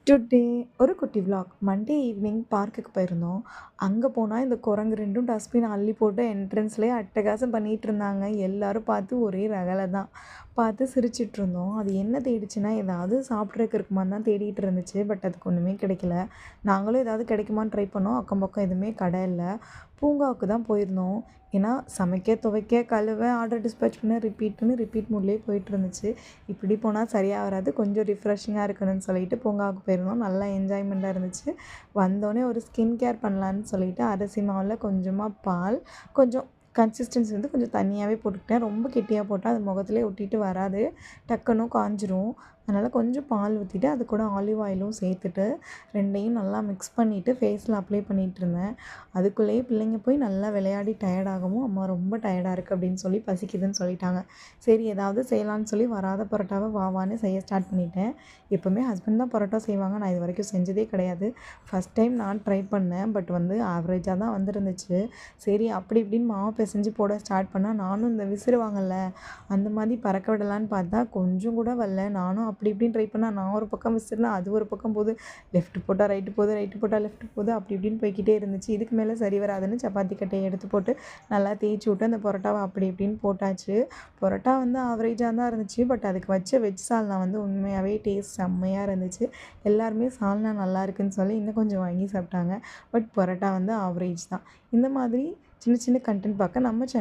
Today ஒரு குட்டி vlog. Monday evening பார்க்குக்கு போயிருந்தோம். அங்கே போனால் இந்த குரங்கு ரெண்டும் டஸ்ட்பின் அள்ளி போட்டு என்ட்ரன்ஸ்லேயே அட்டகாசம் பண்ணிகிட்டு இருந்தாங்க. எல்லாரும் பார்த்து ஒரே ரகலை தான். பார்த்து சிரிச்சிட்டு இருந்தோம். அது என்ன தேடிச்சுன்னா ஏதாவது சாப்பிட்றதுக்கு இருக்குமான்னு தான் தேடிட்டு இருந்துச்சு. பட் அதுக்கு ஒன்றுமே கிடைக்கல. நாங்களும் ஏதாவது கிடைக்குமான்னு ட்ரை பண்ணோம். அக்கம் பக்கம் எதுவுமே கடை இல்லை. பூங்காவுக்கு தான் போயிருந்தோம். ஏன்னா சமைக்க துவைக்க கழுவ ஆர்டர் டிஸ்பேச் பண்ண ரிப்பீட் மூட்லேயே போயிட்டு இருந்துச்சு. இப்படி போனால் சரியாக வராது, கொஞ்சம் ரிஃப்ரெஷிங்காக இருக்கணும்னு சொல்லிட்டு பூங்காவுக்கு போயிருந்தோம். நல்லா என்ஜாய்மெண்ட்டாக இருந்துச்சு. வந்தோடனே ஒரு ஸ்கின் கேர் பண்ணலான்னு சொல்லிட்டு அரிசி மாவில் கொஞ்சமாக பால், கொஞ்சம் கன்சிஸ்டன்சி வந்து கொஞ்சம் தண்ணியாகவே போட்டுக்கிட்டேன். ரொம்ப கெட்டியாக போட்டால் அது முகத்துலேயே ஒட்டிட்டு வராது, டக்குன்னு காஞ்சிரும். அதனால் கொஞ்சம் பால் ஊற்றிட்டு அது கூட ஆலிவ் ஆயிலும் சேர்த்துட்டு ரெண்டையும் நல்லா மிக்ஸ் பண்ணிவிட்டு ஃபேஸில் அப்ளை பண்ணிகிட்டு இருந்தேன். அதுக்குள்ளேயே பிள்ளைங்க போய் நல்லா விளையாடி டயர்டாகவும், அம்மா ரொம்ப டயர்டாக இருக்குது அப்படின்னு சொல்லி பசிக்குதுன்னு சொல்லிட்டாங்க. சரி ஏதாவது செய்யலான்னு சொல்லி வராத பரோட்டாவை வான்னு செய்ய ஸ்டார்ட் பண்ணிட்டேன். எப்போவுமே ஹஸ்பண்ட் தான் பரோட்டா செய்வாங்க. நான் இது வரைக்கும் செஞ்சதே கிடையாது. ஃபஸ்ட் டைம் நான் ட்ரை பண்ணேன். பட் வந்து ஆவரேஜாக தான் வந்துருந்துச்சு. சரி அப்படி இப்படின்னு மாவு பிசைஞ்சு போட ஸ்டார்ட் பண்ணால் நானும் இந்த விசிறுவாங்கல்ல அந்த மாதிரி பறக்க விடலான்னு பார்த்தா கொஞ்சம் கூட வரல. நானும் அப்படி இப்படின்னு ட்ரை பண்ணால் நான் ஒரு பக்கம் விசிறுனா அது ஒரு பக்கம் போகுது. லெஃப்ட் போட்டால் ரைட்டு போகுது, ரைட்டு போட்டால் லெஃப்ட் போகுது, அப்படி இப்படின்னு போய்க்கிட்டே இருந்துச்சு. இதுக்கு மேலே சரி வராதுன்னு சப்பாத்தி கட்டையை எடுத்து போட்டு நல்லா தேய்ச்சி விட்டு அந்த பரோட்டாவை அப்படி இப்படின்னு போட்டாச்சு. பரோட்டா வந்து ஆவரேஜாக தான் இருந்துச்சு. பட் அதுக்கு வச்ச வெஜ் சால்னா வந்து உண்மையாகவே டேஸ்ட் செம்மையாக இருந்துச்சு. எல்லாருமே சால்னா நல்லா இருக்குன்னு சொல்லி இன்னும் கொஞ்சம் வாங்கி சாப்பிட்டாங்க. பட் பரோட்டா வந்து ஆவரேஜ் தான். இந்த மாதிரி சின்ன சின்ன கண்டென்ட் பார்க்க நம்ம சேனல்